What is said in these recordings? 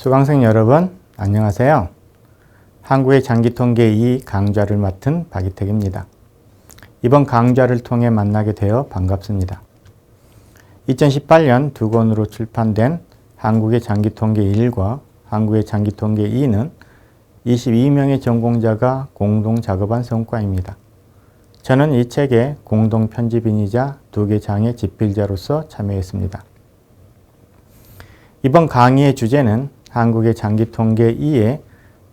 수강생 여러분, 안녕하세요. 한국의 장기통계 2 강좌를 맡은 박이택입니다. 이번 강좌를 통해 만나게 되어 반갑습니다. 2018년 두 권으로 출판된 한국의 장기통계 1과 한국의 장기통계 2는 22명의 전공자가 공동 작업한 성과입니다. 저는 이 책의 공동 편집인이자 두 개 장의 집필자로서 참여했습니다. 이번 강의의 주제는 한국의 장기통계 2의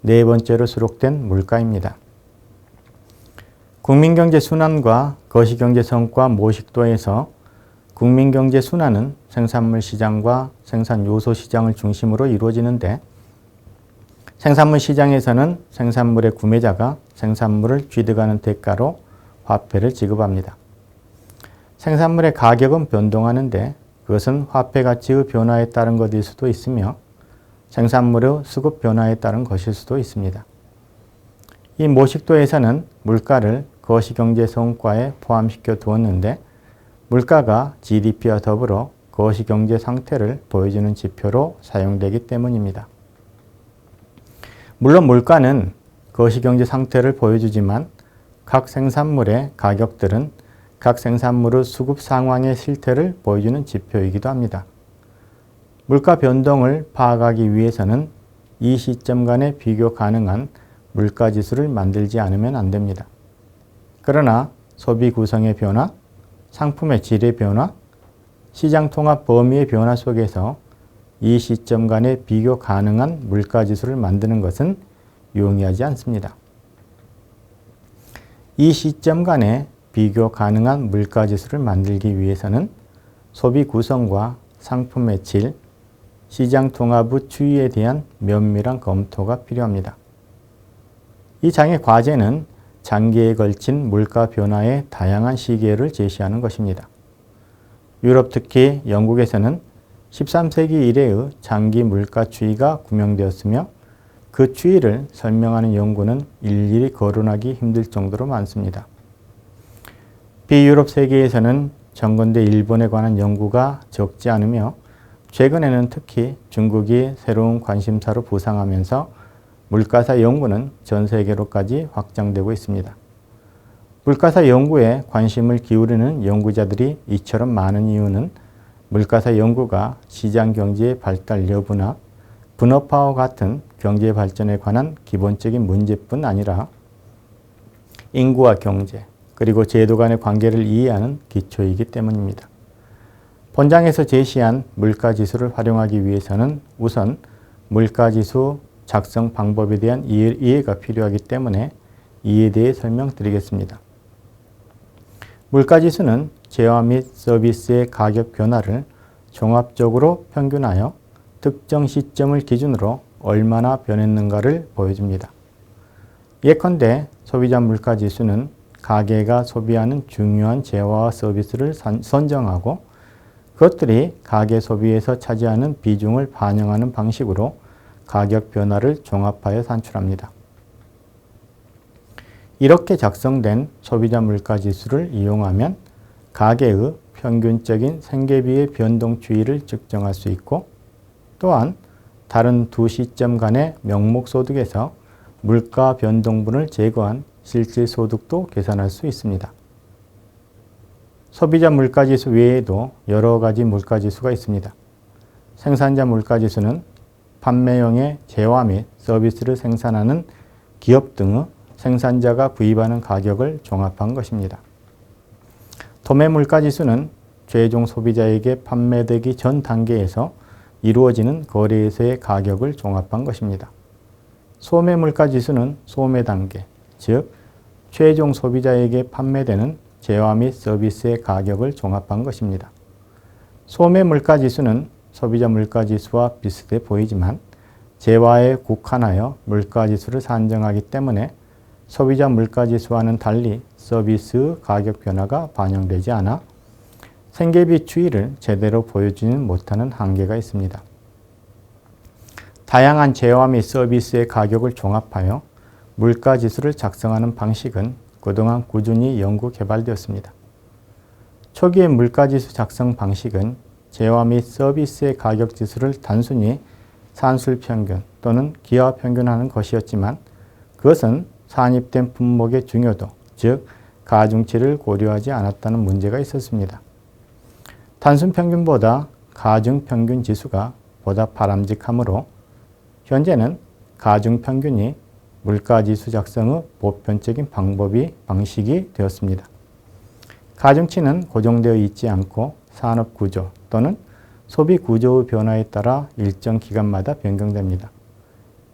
네 번째로 수록된 물가입니다. 국민경제 순환과 거시경제 성과 모식도에서 국민경제 순환은 생산물 시장과 생산 요소 시장을 중심으로 이루어지는데, 생산물 시장에서는 생산물의 구매자가 생산물을 취득하는 대가로 화폐를 지급합니다. 생산물의 가격은 변동하는데 그것은 화폐 가치의 변화에 따른 것일 수도 있으며 생산물의 수급 변화에 따른 것일 수도 있습니다. 이 모식도에서는 물가를 거시경제 성과에 포함시켜 두었는데, 물가가 GDP와 더불어 거시경제 상태를 보여주는 지표로 사용되기 때문입니다. 물론 물가는 거시경제 상태를 보여주지만 각 생산물의 가격들은 각 생산물의 수급 상황의 실태를 보여주는 지표이기도 합니다. 물가 변동을 파악하기 위해서는 이 시점 간의 비교 가능한 물가지수를 만들지 않으면 안 됩니다. 그러나 소비 구성의 변화, 상품의 질의 변화, 시장 통합 범위의 변화 속에서 이 시점 간의 비교 가능한 물가지수를 만드는 것은 용이하지 않습니다. 이 시점 간의 비교 가능한 물가지수를 만들기 위해서는 소비 구성과 상품의 질, 시장 통합의 추이에 대한 면밀한 검토가 필요합니다. 이 장의 과제는 장기에 걸친 물가 변화의 다양한 시계를 제시하는 것입니다. 유럽, 특히 영국에서는 13세기 이래의 장기 물가 추이가 구명되었으며 그 추이를 설명하는 연구는 일일이 거론하기 힘들 정도로 많습니다. 비유럽 세계에서는 정건대 일본에 관한 연구가 적지 않으며 최근에는 특히 중국이 새로운 관심사로 부상하면서 물가사 연구는 전 세계로까지 확장되고 있습니다. 물가사 연구에 관심을 기울이는 연구자들이 이처럼 많은 이유는 물가사 연구가 시장 경제의 발달 여부나 분업화와 같은 경제 발전에 관한 기본적인 문제뿐 아니라 인구와 경제, 그리고 제도 간의 관계를 이해하는 기초이기 때문입니다. 본장에서 제시한 물가지수를 활용하기 위해서는 우선 물가지수 작성 방법에 대한 이해가 필요하기 때문에 이에 대해 설명드리겠습니다. 물가지수는 재화 및 서비스의 가격 변화를 종합적으로 평균하여 특정 시점을 기준으로 얼마나 변했는가를 보여줍니다. 예컨대 소비자 물가지수는 가게가 소비하는 중요한 재화와 서비스를 선정하고 그것들이 가계 소비에서 차지하는 비중을 반영하는 방식으로 가격 변화를 종합하여 산출합니다. 이렇게 작성된 소비자 물가지수를 이용하면 가계의 평균적인 생계비의 변동 추이를 측정할 수 있고, 또한 다른 두 시점 간의 명목소득에서 물가 변동분을 제거한 실질소득도 계산할 수 있습니다. 소비자 물가지수 외에도 여러 가지 물가지수가 있습니다. 생산자 물가지수는 판매용의 재화 및 서비스를 생산하는 기업 등의 생산자가 구입하는 가격을 종합한 것입니다. 도매 물가지수는 최종 소비자에게 판매되기 전 단계에서 이루어지는 거래에서의 가격을 종합한 것입니다. 소매 물가지수는 소매 단계, 즉 최종 소비자에게 판매되는 재화 및 서비스의 가격을 종합한 것입니다. 소매 물가지수는 소비자 물가지수와 비슷해 보이지만 재화에 국한하여 물가지수를 산정하기 때문에 소비자 물가지수와는 달리 서비스의 가격 변화가 반영되지 않아 생계비 추이를 제대로 보여주지 못하는 한계가 있습니다. 다양한 재화 및 서비스의 가격을 종합하여 물가지수를 작성하는 방식은 그동안 꾸준히 연구 개발되었습니다. 초기의 물가지수 작성 방식은 재화 및 서비스의 가격 지수를 단순히 산술평균 또는 기하평균하는 것이었지만 그것은 산입된 품목의 중요도, 즉 가중치를 고려하지 않았다는 문제가 있었습니다. 단순 평균보다 가중평균 지수가 보다 바람직하므로 현재는 가중평균이 물가지수 작성의 보편적인 방식이 되었습니다. 가중치는 고정되어 있지 않고 산업구조 또는 소비구조의 변화에 따라 일정 기간마다 변경됩니다.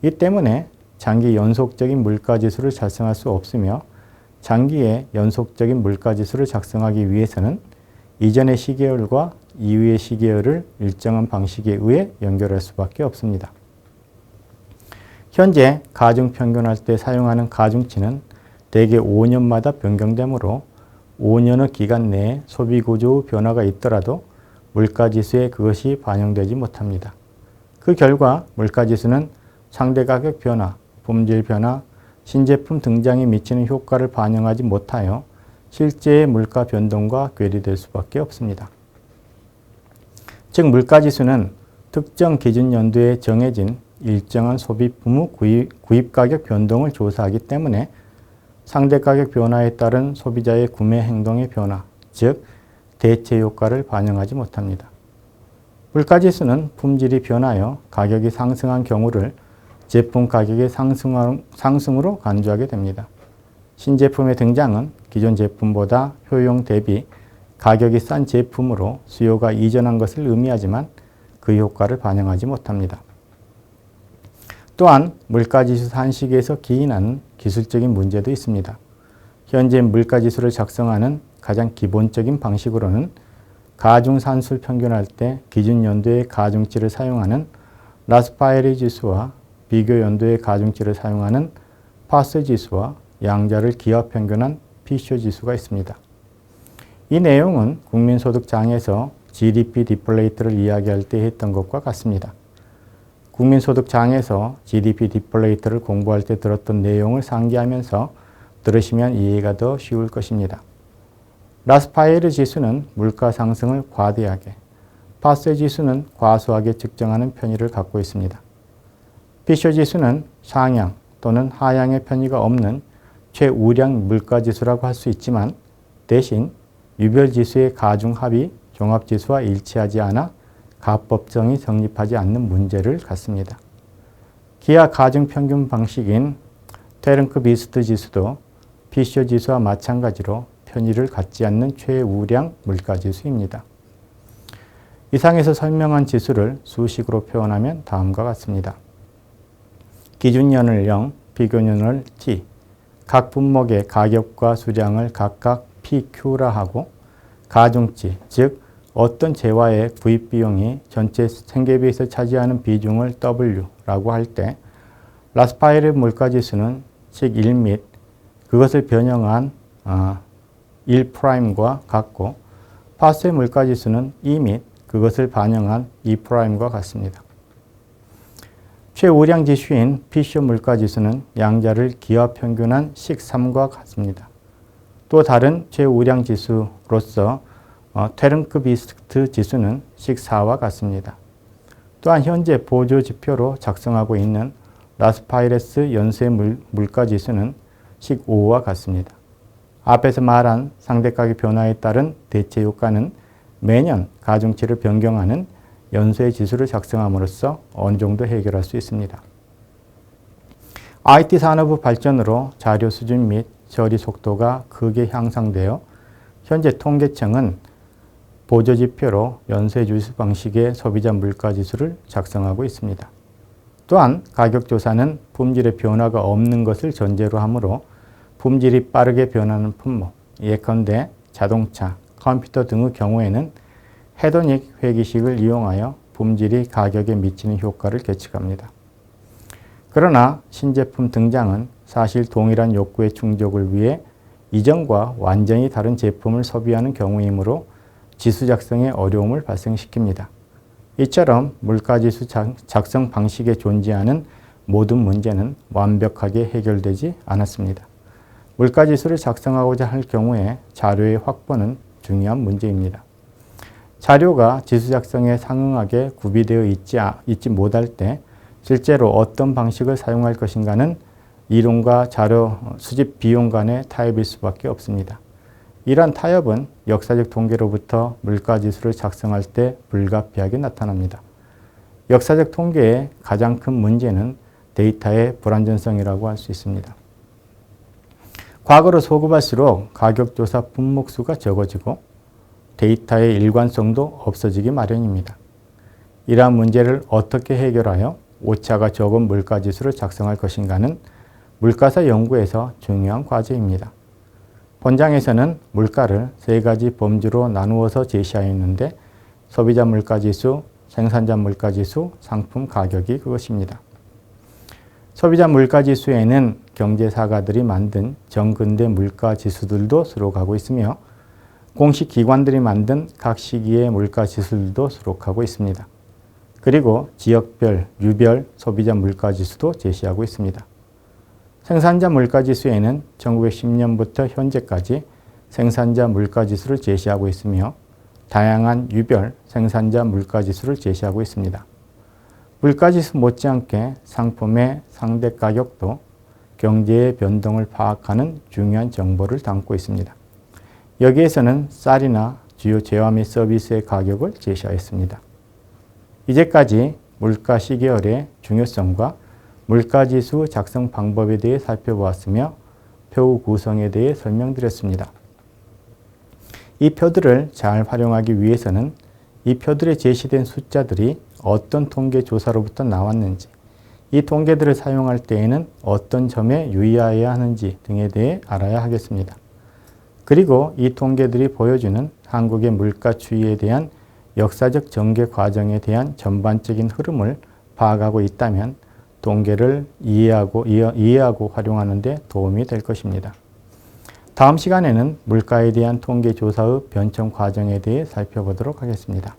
이 때문에 장기 연속적인 물가지수를 작성할 수 없으며 장기의 연속적인 물가지수를 작성하기 위해서는 이전의 시계열과 이후의 시계열을 일정한 방식에 의해 연결할 수밖에 없습니다. 현재 가중평균할 때 사용하는 가중치는 대개 5년마다 변경되므로 5년의 기간 내에 소비구조의 변화가 있더라도 물가지수에 그것이 반영되지 못합니다. 그 결과 물가지수는 상대가격 변화, 품질 변화, 신제품 등장에 미치는 효과를 반영하지 못하여 실제의 물가 변동과 괴리될 수밖에 없습니다. 즉 물가지수는 특정 기준 연도에 정해진 일정한 소비품의 구입가격 변동을 조사하기 때문에 상대가격 변화에 따른 소비자의 구매 행동의 변화, 즉 대체 효과를 반영하지 못합니다. 물가지수는 품질이 변하여 가격이 상승한 경우를 제품 가격의 상승으로 간주하게 됩니다. 신제품의 등장은 기존 제품보다 효용 대비 가격이 싼 제품으로 수요가 이전한 것을 의미하지만 그 효과를 반영하지 못합니다. 또한 물가지수 산식에서 기인하는 기술적인 문제도 있습니다. 현재 물가지수를 작성하는 가장 기본적인 방식으로는 가중산술 평균할 때 기준 연도의 가중치를 사용하는 라스파에리 지수와 비교 연도의 가중치를 사용하는 파스 지수와 양자를 기하 평균한 피쇼 지수가 있습니다. 이 내용은 국민소득장에서 GDP 디플레이트를 이야기할 때 했던 것과 같습니다. 국민소득장에서 GDP 디플레이트를 공부할 때 들었던 내용을 상기하면서 들으시면 이해가 더 쉬울 것입니다. 라스파에르 지수는 물가 상승을 과대하게, 파세 지수는 과소하게 측정하는 편의를 갖고 있습니다. 피쇼 지수는 상향 또는 하향의 편의가 없는 최우량 물가 지수라고 할 수 있지만 대신 유별 지수의 가중 합이 종합 지수와 일치하지 않아 가법성이 성립하지 않는 문제를 갖습니다. 기하 가중 평균 방식인 테른크 비스트 지수도 피쇼 지수와 마찬가지로 편의를 갖지 않는 최우량 물가 지수입니다. 이상에서 설명한 지수를 수식으로 표현하면 다음과 같습니다. 기준연을 0, 비교연을 t, 각 분목의 가격과 수량을 각각 PQ라 하고 가중치, 즉 어떤 재화의 구입 비용이 전체 생계비에서 차지하는 비중을 W라고 할 때 라스파에르 물가지수는 식 1 및 그것을 변형한 1'과 같고 파스의 물가지수는 2 및 그것을 반영한 2'과 같습니다. 최우량 지수인 피쇼 물가지수는 양자를 기하 평균한 식 3과 같습니다. 또 다른 최우량 지수로서 테른크 비스트 지수는 식 4와 같습니다. 또한 현재 보조 지표로 작성하고 있는 라스파이레스 연쇄 물가지수는 식 5와 같습니다. 앞에서 말한 상대가격 변화에 따른 대체 효과는 매년 가중치를 변경하는 연쇄 지수를 작성함으로써 어느 정도 해결할 수 있습니다. IT 산업의 발전으로 자료 수준 및 처리 속도가 크게 향상되어 현재 통계청은 보조지표로 연쇄지수 방식의 소비자 물가지수를 작성하고 있습니다. 또한 가격조사는 품질의 변화가 없는 것을 전제로 하므로 품질이 빠르게 변하는 품목, 예컨대 자동차, 컴퓨터 등의 경우에는 헤도닉 회기식을 이용하여 품질이 가격에 미치는 효과를 계측합니다. 그러나 신제품 등장은 사실 동일한 욕구의 충족을 위해 이전과 완전히 다른 제품을 소비하는 경우이므로 지수 작성에 어려움을 발생시킵니다. 이처럼 물가지수 작성 방식에 존재하는 모든 문제는 완벽하게 해결되지 않았습니다. 물가지수를 작성하고자 할 경우에 자료의 확보는 중요한 문제입니다. 자료가 지수 작성에 상응하게 구비되어 있지 못할 때 실제로 어떤 방식을 사용할 것인가는 이론과 자료 수집 비용 간의 타협일 수밖에 없습니다. 이러한 타협은 역사적 통계로부터 물가지수를 작성할 때 불가피하게 나타납니다. 역사적 통계의 가장 큰 문제는 데이터의 불완전성이라고 할 수 있습니다. 과거로 소급할수록 가격조사 품목수가 적어지고 데이터의 일관성도 없어지기 마련입니다. 이러한 문제를 어떻게 해결하여 오차가 적은 물가지수를 작성할 것인가는 물가사 연구에서 중요한 과제입니다. 본장에서는 물가를 세 가지 범주로 나누어서 제시하였는데 소비자 물가지수, 생산자 물가지수, 상품 가격이 그것입니다. 소비자 물가지수에는 경제사가들이 만든 정근대 물가지수들도 수록하고 있으며 공식 기관들이 만든 각 시기의 물가지수들도 수록하고 있습니다. 그리고 지역별, 유별 소비자 물가지수도 제시하고 있습니다. 생산자 물가지수에는 1910년부터 현재까지 생산자 물가지수를 제시하고 있으며 다양한 유별 생산자 물가지수를 제시하고 있습니다. 물가지수 못지않게 상품의 상대 가격도 경제의 변동을 파악하는 중요한 정보를 담고 있습니다. 여기에서는 쌀이나 주요 재화 및 서비스의 가격을 제시하였습니다. 이제까지 물가 시계열의 중요성과 물가지수 작성 방법에 대해 살펴보았으며 표 구성에 대해 설명드렸습니다. 이 표들을 잘 활용하기 위해서는 이 표들에 제시된 숫자들이 어떤 통계 조사로부터 나왔는지, 이 통계들을 사용할 때에는 어떤 점에 유의해야 하는지 등에 대해 알아야 하겠습니다. 그리고 이 통계들이 보여주는 한국의 물가 추이에 대한 역사적 전개 과정에 대한 전반적인 흐름을 파악하고 있다면 통계를 이해하고 활용하는 데 도움이 될 것입니다. 다음 시간에는 물가에 대한 통계 조사의 변천 과정에 대해 살펴보도록 하겠습니다.